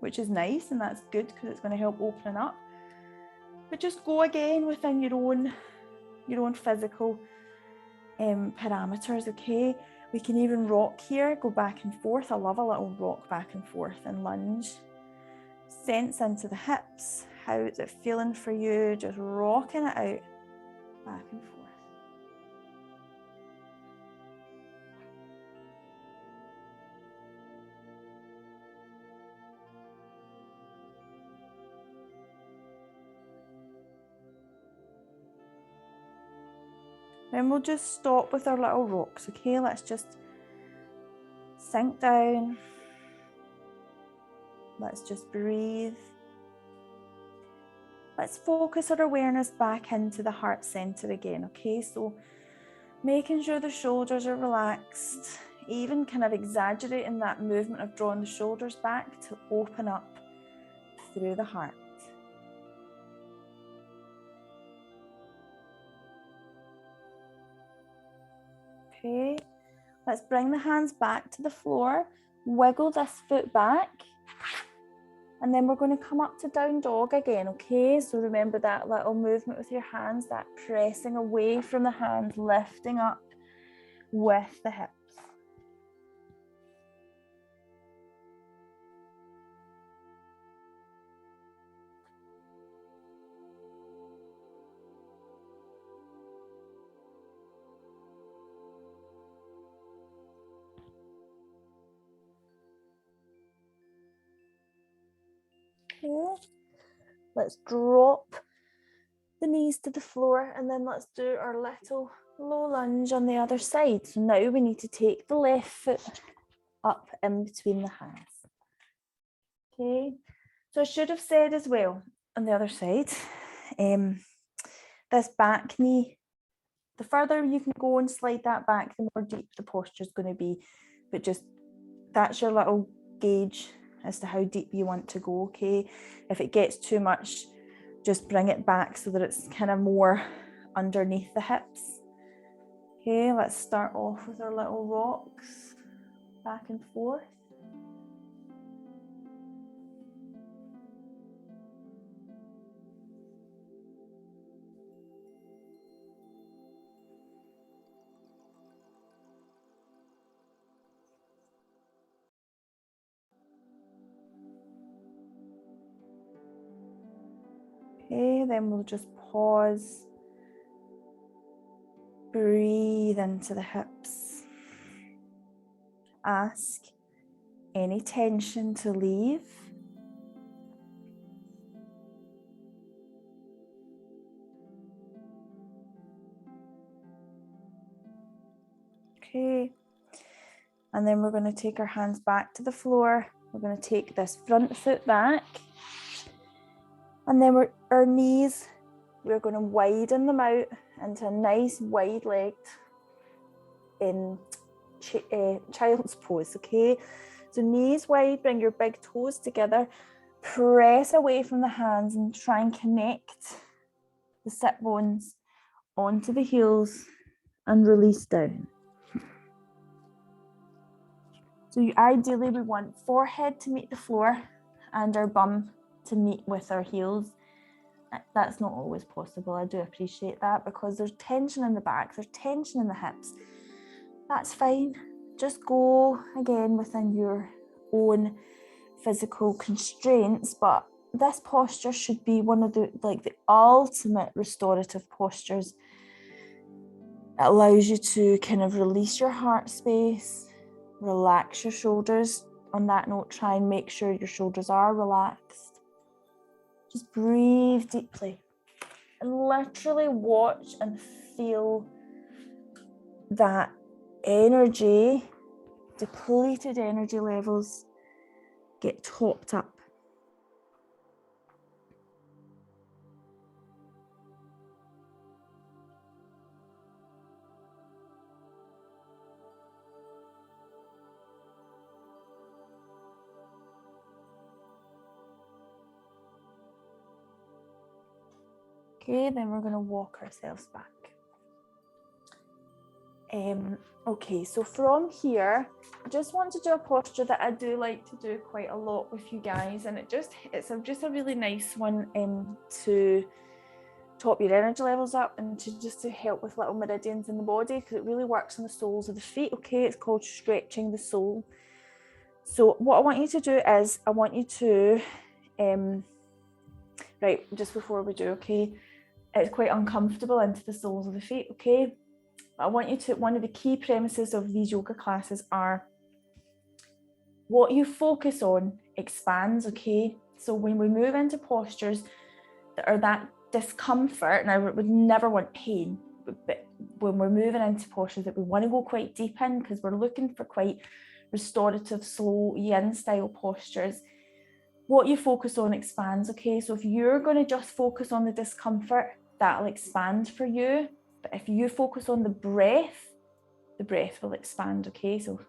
Speaker 2: which is nice, and that's good because it's going to help open up. But just go again within your own physical parameters, okay? We can even rock here, go back and forth. I love a little rock back and forth and lunge. Sense into the hips. How is it feeling for you? Just rocking it out, back and forth. Then we'll just stop with our little rocks, okay? Let's just sink down. Let's just breathe. Let's focus our awareness back into the heart center again, okay? So making sure the shoulders are relaxed, even kind of exaggerating that movement of drawing the shoulders back to open up through the heart. Okay, let's bring the hands back to the floor, wiggle this foot back, and then we're going to come up to down dog again, okay? So remember that little movement with your hands, that pressing away from the hands, lifting up with the hips. Okay, let's drop the knees to the floor and then let's do our little low lunge on the other side. So now we need to take the left foot up in between the hands. Okay, so I should have said as well on the other side, this back knee, the further you can go and slide that back, the more deep the posture is going to be, but just that's your little gauge as to how deep you want to go, okay? If it gets too much, just bring it back so that it's kind of more underneath the hips. Okay, let's start off with our little rocks, back and forth. Okay, then we'll just pause, breathe into the hips, ask any tension to leave. Okay, and then we're going to take our hands back to the floor. We're going to take this front foot back, and then our knees, we're going to widen them out into a nice wide-legged in child's pose, okay? So knees wide, bring your big toes together, press away from the hands and try and connect the sit bones onto the heels and release down. So ideally we want forehead to meet the floor and our bum to meet with our heels. That's not always possible. I do appreciate that because there's tension in the back, there's tension in the hips. That's fine. Just go again within your own physical constraints, but this posture should be one of the ultimate restorative postures. It allows you to kind of release your heart space, relax your shoulders. On that note, try and make sure your shoulders are relaxed. Just breathe deeply and literally watch and feel that energy, depleted energy levels get topped up. Okay, then we're going to walk ourselves back. Okay, so from here, I just want to do a posture that I do like to do quite a lot with you guys, and it's just a really nice one to top your energy levels up and to help with little meridians in the body, because it really works on the soles of the feet. Okay, it's called stretching the sole. So what I want you to do is I want you to right, just before we do, okay, it's quite uncomfortable into the soles of the feet, okay? I want you to, one of the key premises of these yoga classes are what you focus on expands, okay? So when we move into postures that are that discomfort, and I would never want pain, but when we're moving into postures that we want to go quite deep in, because we're looking for quite restorative, slow yin style postures, what you focus on expands, okay? So if you're going to just focus on the discomfort, that'll expand for you. But if you focus on the breath will expand, okay? So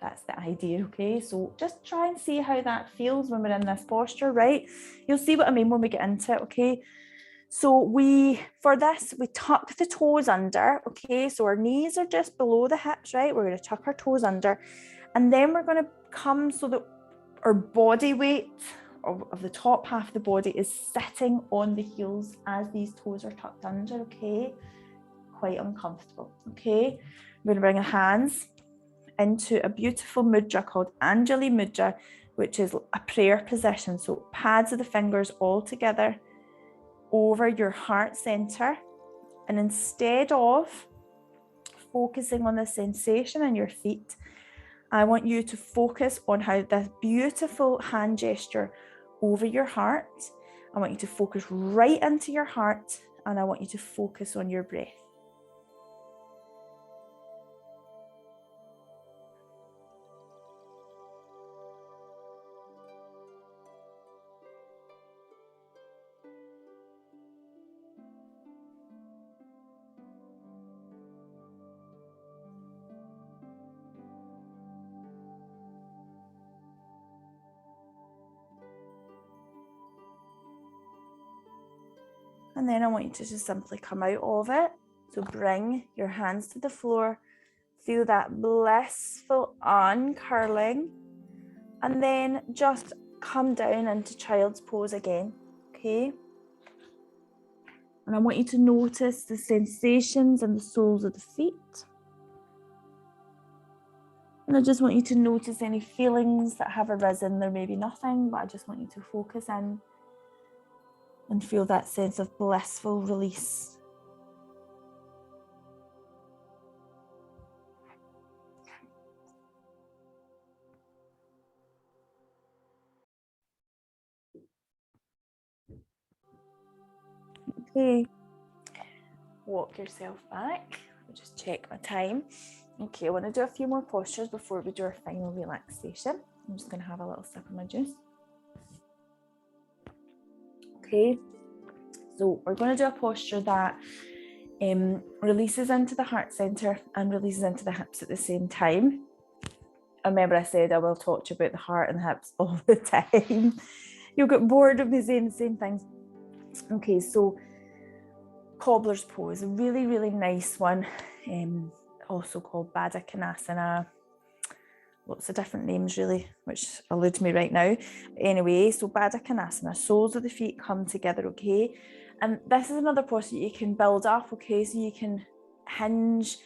Speaker 2: that's the idea, okay? So just try and see how that feels when we're in this posture, right? You'll see what I mean when we get into it, okay? So for this, we tuck the toes under, okay? So our knees are just below the hips, right? We're going to tuck our toes under, and then we're going to come so that our body weight of the top half of the body is sitting on the heels as these toes are tucked under, okay? Quite uncomfortable, okay? We're going to bring our hands into a beautiful mudra called Anjali Mudra, which is a prayer position. So pads of the fingers all together over your heart center. And instead of focusing on the sensation in your feet, I want you to focus on how this beautiful hand gesture over your heart. I want you to focus right into your heart, and I want you to focus on your breath. And then I want you to just simply come out of it. So bring your hands to the floor, feel that blissful uncurling, and then just come down into child's pose again, okay? And I want you to notice the sensations in the soles of the feet. And I just want you to notice any feelings that have arisen. There may be nothing, but I just want you to focus in and feel that sense of blissful release. Okay, walk yourself back. I'll just check my time. Okay, I want to do a few more postures before we do our final relaxation. I'm just going to have a little sip of my juice. Okay, so we're going to do a posture that releases into the heart center and releases into the hips at the same time. Remember I said I will talk to you about the heart and the hips all the time. You'll get bored of me saying the same things. Okay, so cobbler's pose, a really, really nice one, also called Baddha Konasana. Lots of different names really, which elude me right now. But anyway, so Baddha Konasana, soles of the feet come together, okay? And this is another posture you can build up, okay? So you can hinge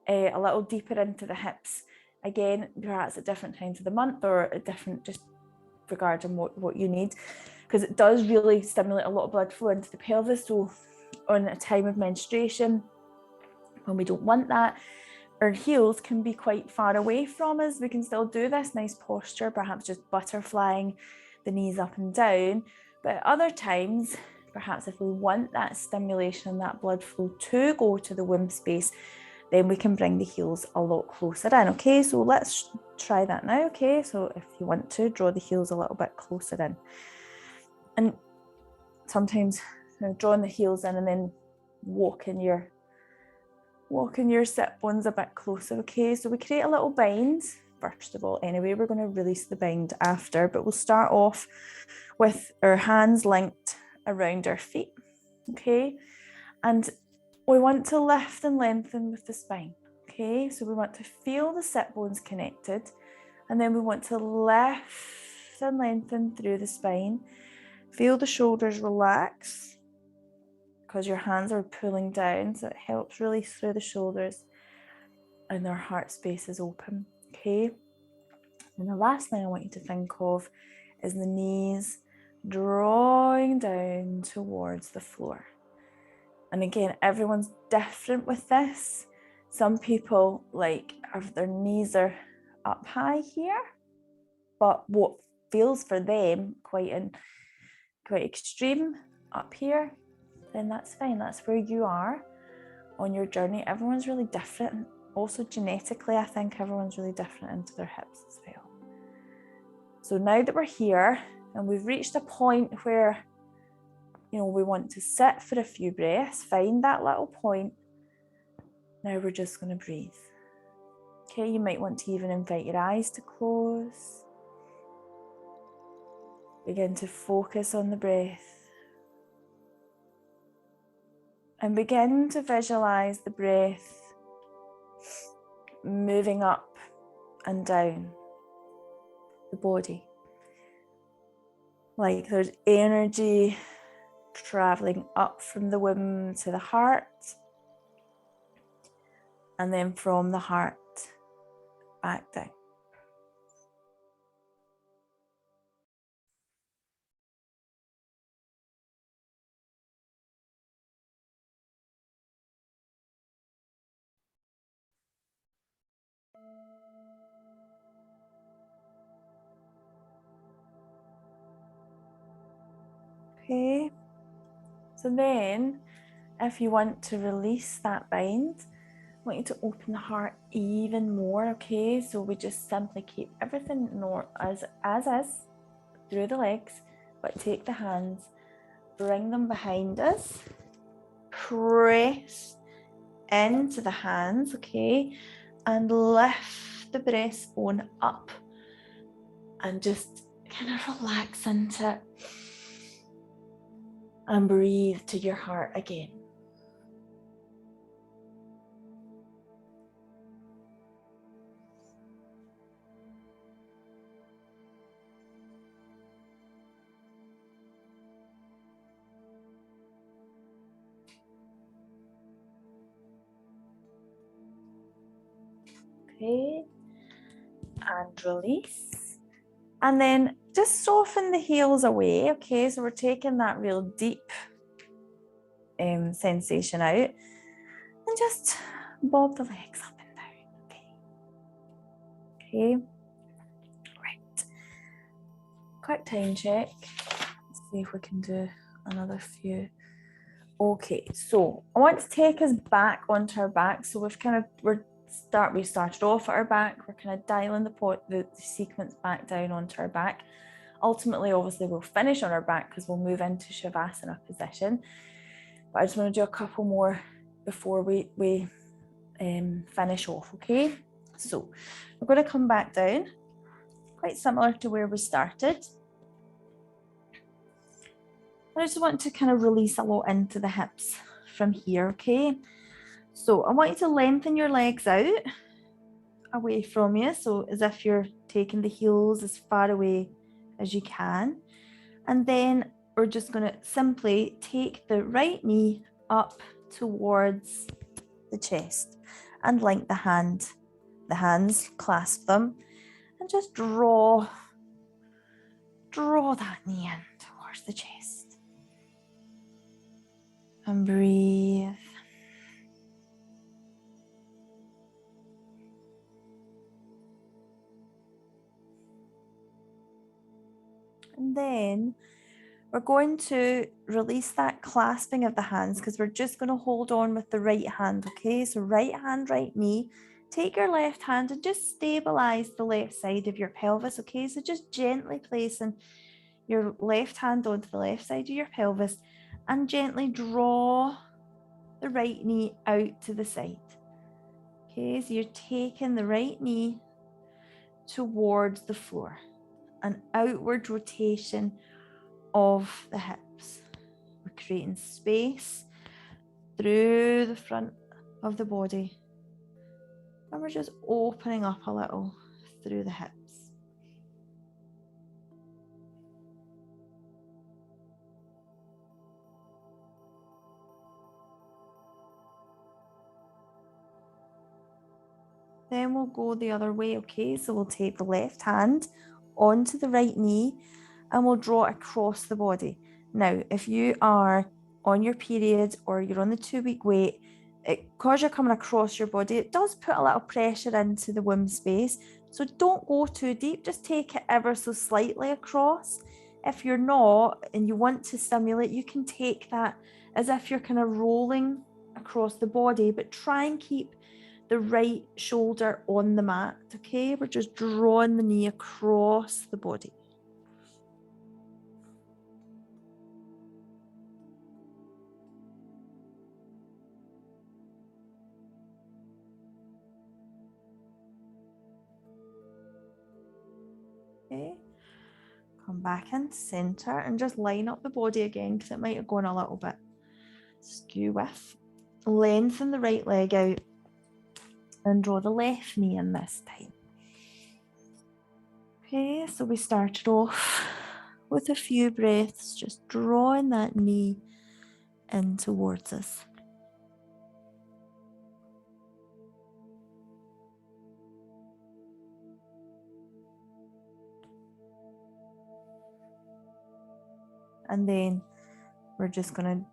Speaker 2: a little deeper into the hips. Again, perhaps at different times of the month or at different, just regarding what you need, because it does really stimulate a lot of blood flow into the pelvis. So on a time of menstruation, when we don't want that, our heels can be quite far away from us. We can still do this nice posture, perhaps just butterflying the knees up and down. But at other times, perhaps if we want that stimulation and that blood flow to go to the womb space, then we can bring the heels a lot closer in. Okay, so let's try that now. Okay, so if you want to, draw the heels a little bit closer in. And sometimes drawing the heels in and then walking your sit bones a bit closer, okay? So we create a little bind, first of all. Anyway, we're going to release the bind after, but we'll start off with our hands linked around our feet, okay? And we want to lift and lengthen with the spine, okay? So we want to feel the sit bones connected, and then we want to lift and lengthen through the spine. Feel the shoulders relax, because your hands are pulling down, so it helps release through the shoulders and their heart space is open, okay? And the last thing I want you to think of is the knees drawing down towards the floor. And again, everyone's different with this. Some people their knees are up high here, but what feels for them quite extreme up here, then that's fine. That's where you are. on your journey. Everyone's really different. Also genetically, I think everyone's really different into their hips as well. So now that we're here and we've reached a point where, you know, we want to sit for a few breaths, find that little point. Now we're just going to breathe. Okay, you might want to even invite your eyes to close. Begin to focus on the breath. And begin to visualize the breath moving up and down the body. Like there's energy traveling up from the womb to the heart, and then from the heart back down. Okay, so then if you want to release that bind, I want you to open the heart even more, okay? So we just simply keep everything as is through the legs, but take the hands, bring them behind us, press into the hands, okay? And lift the breastbone up and just kind of relax into it. And breathe to your heart again. Okay, and release. And then just soften the heels away, okay? So we're taking that real deep sensation out. And just bob the legs up and down, okay? Okay, right. Quick time check. Let's see if we can do another few. Okay, so I want to take us back onto our back. So we started off at our back. We're kind of dialing the sequence back down onto our back. Ultimately, obviously, we'll finish on our back because we'll move into Shavasana position. But I just want to do a couple more before we finish off, okay? So we're going to come back down, quite similar to where we started. I just want to kind of release a lot into the hips from here, okay? So I want you to lengthen your legs out away from you, so as if you're taking the heels as far away as you can. And then we're just going to simply take the right knee up towards the chest and link the hands, clasp them, and just draw that knee in towards the chest. And breathe. And then we're going to release that clasping of the hands because we're just going to hold on with the right hand, okay? So right hand, right knee. Take your left hand and just stabilize the left side of your pelvis, okay? So just gently placing your left hand onto the left side of your pelvis and gently draw the right knee out to the side. Okay, so you're taking the right knee towards the floor, an outward rotation of the hips. We're creating space through the front of the body, and we're just opening up a little through the hips. Then we'll go the other way, okay? So we'll take the left hand onto the right knee and we'll draw it across the body. Now, if you are on your period or you're on the 2-week wait, because you're coming across your body, it does put a little pressure into the womb space. So don't go too deep, just take it ever so slightly across. If you're not and you want to stimulate, you can take that as if you're kind of rolling across the body, but try and keep the right shoulder on the mat, okay? We're just drawing the knee across the body. Okay, come back into center and just line up the body again because it might have gone a little bit skew with. Lengthen the right leg out and draw the left knee in this time. Okay, so we started off with a few breaths, just drawing that knee in towards us. And then we're just going to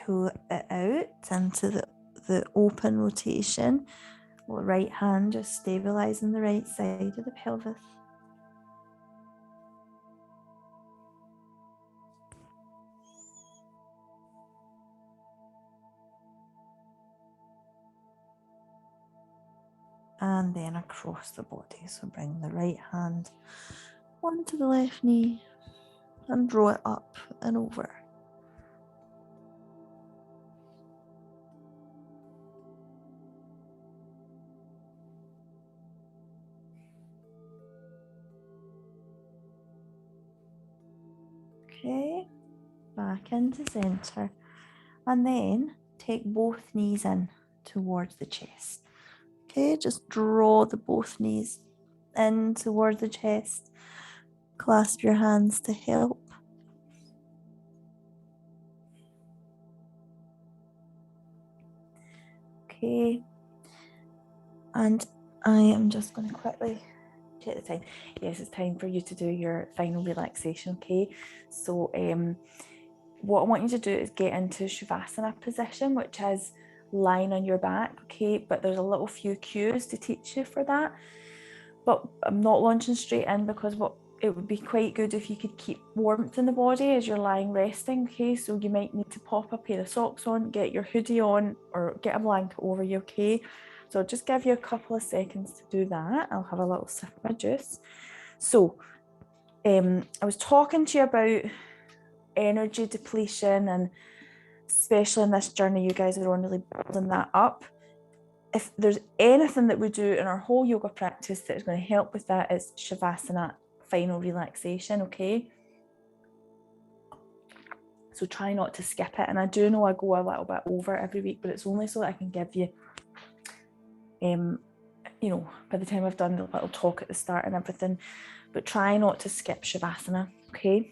Speaker 2: pull it out into the open rotation. Right hand just stabilizing the right side of the pelvis. And then across the body. So bring the right hand onto the left knee and draw it up and over. Okay, back into center. And then take both knees in towards the chest. Okay, just draw the both knees in towards the chest. Clasp your hands to help. Okay, and I am just going to quickly check the time. Yes, it's time for you to do your final relaxation. Okay, so what I want you to do is get into Shavasana position, which is lying on your back. Okay, but there's a little few cues to teach you for that, but I'm not launching straight in because it would be quite good if you could keep warmth in the body as you're lying resting. Okay, so you might need to pop a pair of socks on, get your hoodie on, or get a blanket over you. Okay, so I'll just give you a couple of seconds to do that. I'll have a little sip of my juice. So I was talking to you about energy depletion, and especially in this journey you guys are on, really building that up. If there's anything that we do in our whole yoga practice that is going to help with that, is Shavasana, final relaxation. Okay, so try not to skip it. And I do know I go a little bit over every week, but it's only so that I can give you you know, by the time I've done the little talk at the start and everything, but try not to skip Shavasana. Okay,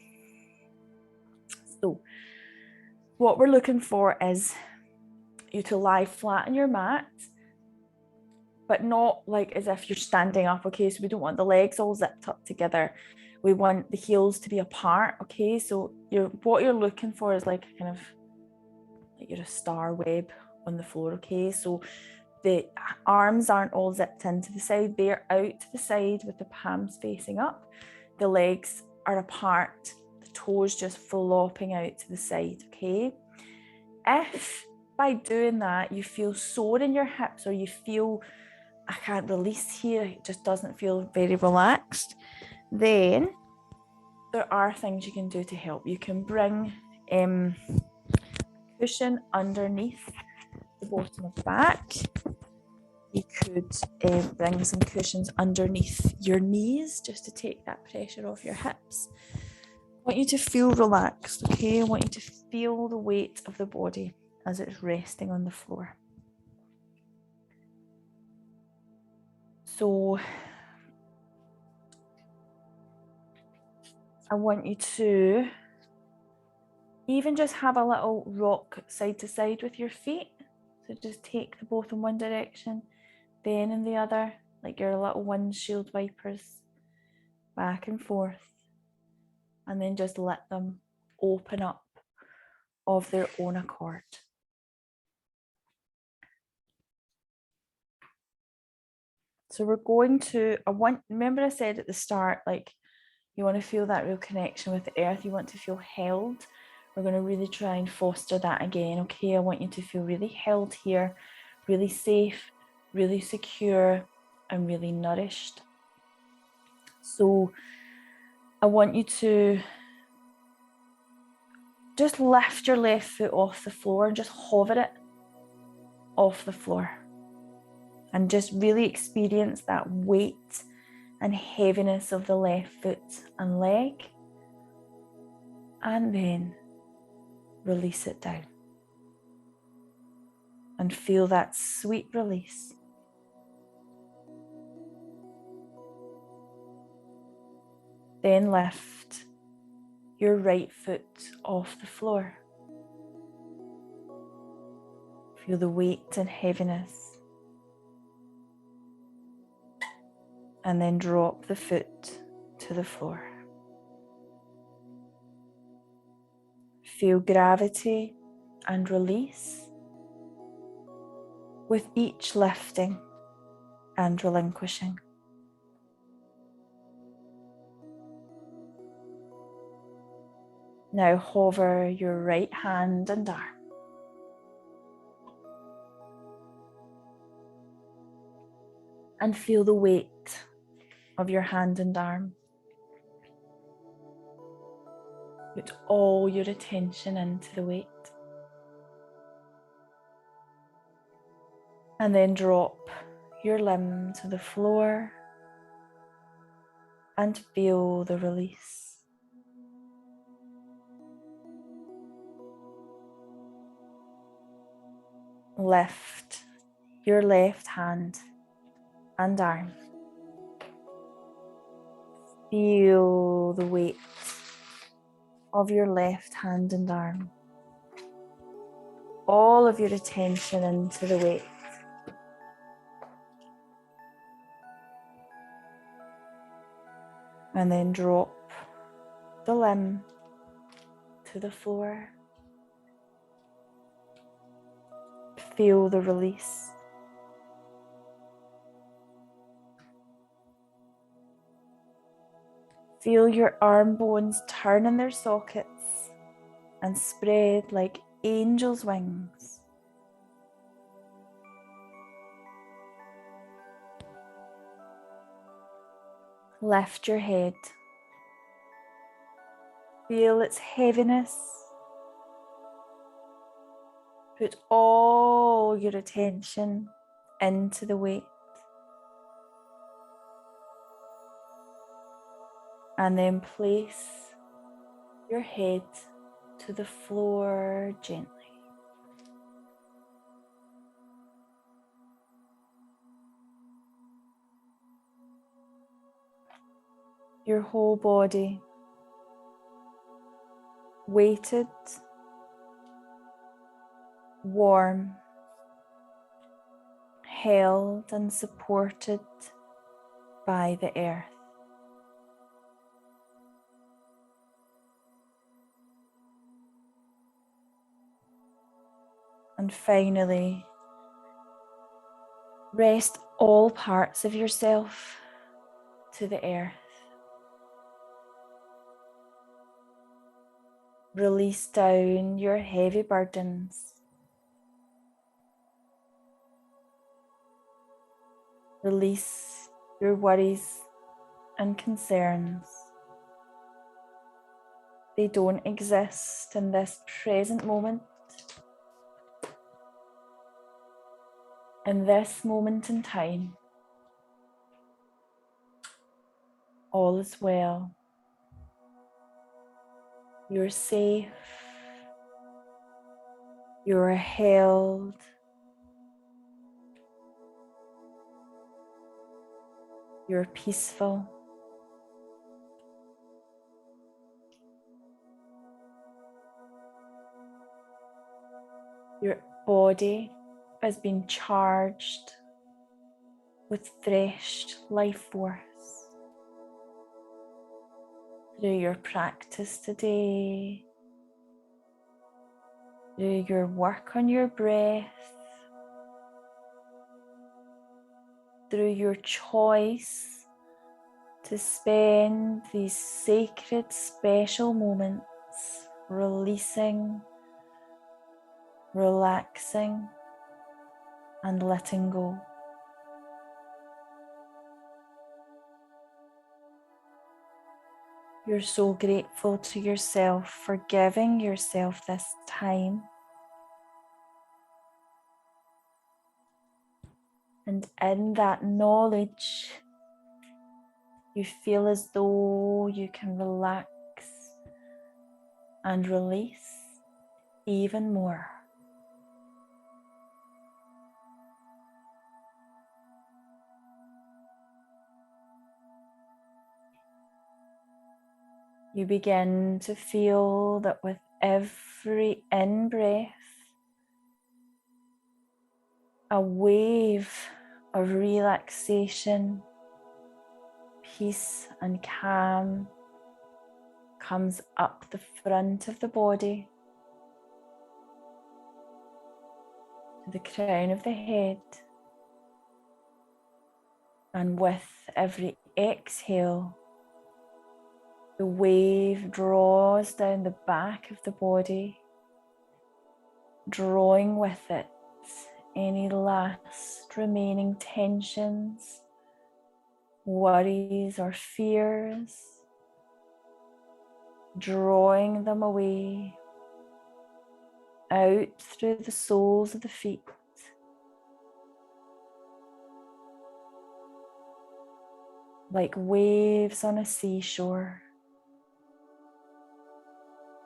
Speaker 2: so what we're looking for is you to lie flat on your mat, but not like as if you're standing up. Okay, so we don't want the legs all zipped up together. We want the heels to be apart. Okay, so what you're looking for is like kind of like you're a star web on the floor. Okay, so the arms aren't all zipped into the side, they're out to the side with the palms facing up. The legs are apart, the toes just flopping out to the side. Okay, if by doing that you feel sore in your hips, or you feel I can't release here, it just doesn't feel very relaxed, then there are things you can do to help. You can bring a cushion underneath the bottom of the back. You could bring some cushions underneath your knees just to take that pressure off your hips. I want you to feel relaxed, okay? I want you to feel the weight of the body as it's resting on the floor. So I want you to even just have a little rock side to side with your feet. So just take the both in one direction, then in the other, like your little windshield wipers, back and forth, and then just let them open up of their own accord. So we're going to, remember I said at the start, like you want to feel that real connection with the earth, you want to feel held. We're going to really try and foster that again. Okay, I want you to feel really held here, really safe, really secure, and really nourished. So I want you to just lift your left foot off the floor and just hover it off the floor. And just really experience that weight and heaviness of the left foot and leg. And then release it down. And feel that sweet release. Then lift your right foot off the floor. Feel the weight and heaviness. And then drop the foot to the floor. Feel gravity and release with each lifting and relinquishing. Now hover your right hand and arm. And feel the weight of your hand and arm. Put all your attention into the weight. And then drop your limb to the floor and feel the release. Lift your left hand and arm. Feel the weight of your left hand and arm. All of your attention into the weight. And then drop the limb to the floor. Feel the release. Feel your arm bones turn in their sockets and spread like angels' wings. Lift your head. Feel its heaviness. Put all your attention into the weight. And then place your head to the floor gently. Your whole body weighted, warm, held and supported by the earth. And finally, rest all parts of yourself to the earth. Release down your heavy burdens. Release your worries and concerns. They don't exist in this present moment. In this moment in time, all is well. You're safe. You're held. You're peaceful. Your body has been charged with fresh life force. Through your practice today, through your work on your breath, through your choice to spend these sacred, special moments releasing, relaxing, and letting go. You're so grateful to yourself for giving yourself this time. And in that knowledge, you feel as though you can relax and release even more. You begin to feel that with every in-breath, a wave of relaxation, peace and calm comes up the front of the body to the crown of the head, and with every exhale, the wave draws down the back of the body, drawing with it any last remaining tensions, worries or fears, drawing them away out through the soles of the feet, like waves on a seashore.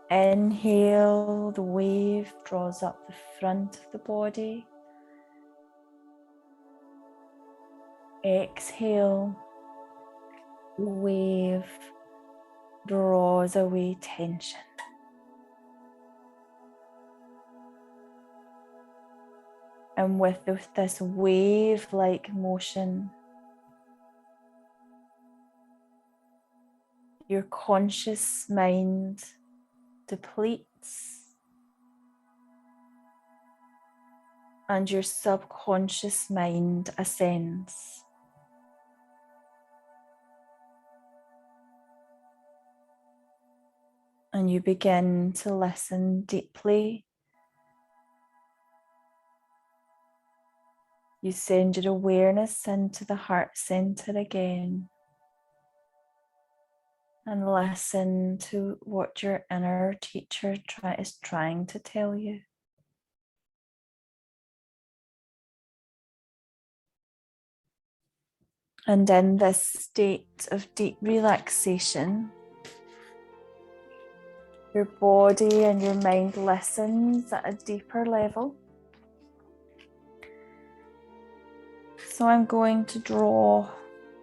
Speaker 2: Inhale, the wave draws up the front of the body. Exhale, the wave draws away tension. And with this wave-like motion, your conscious mind depletes and your subconscious mind ascends. And you begin to listen deeply. You send your awareness into the heart center again. And listen to what your inner teacher is trying to tell you. And in this state of deep relaxation, your body and your mind listens at a deeper level. So I'm going to draw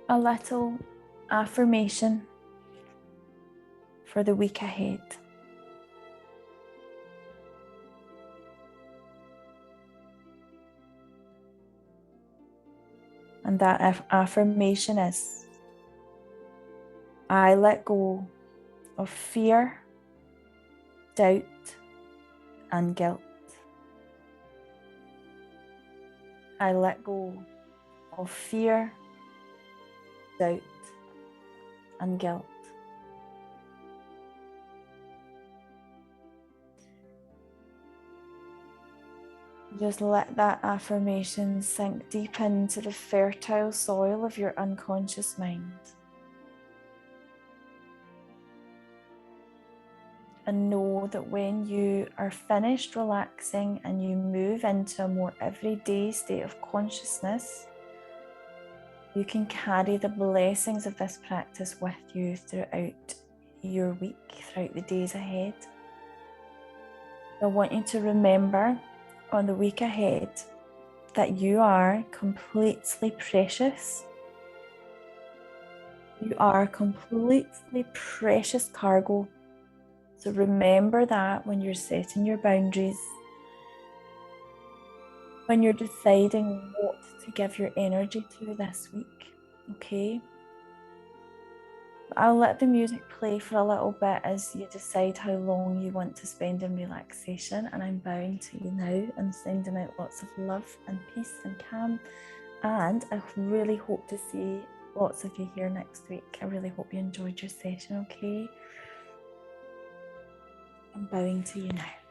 Speaker 2: a little affirmation for the week ahead. And that affirmation is, I let go of fear, doubt, and guilt. I let go of fear, doubt, and guilt. Just let that affirmation sink deep into the fertile soil of your unconscious mind. And know that when you are finished relaxing and you move into a more everyday state of consciousness, you can carry the blessings of this practice with you throughout your week, throughout the days ahead. I want you to remember on the week ahead that you are completely precious. You are completely precious cargo. So remember that when you're setting your boundaries, when you're deciding what to give your energy to this week, okay? I'll let the music play for a little bit as you decide how long you want to spend in relaxation, and I'm bowing to you now and sending out lots of love and peace and calm, and I really hope to see lots of you here next week. I really hope you enjoyed your session, okay? I'm bowing to you now.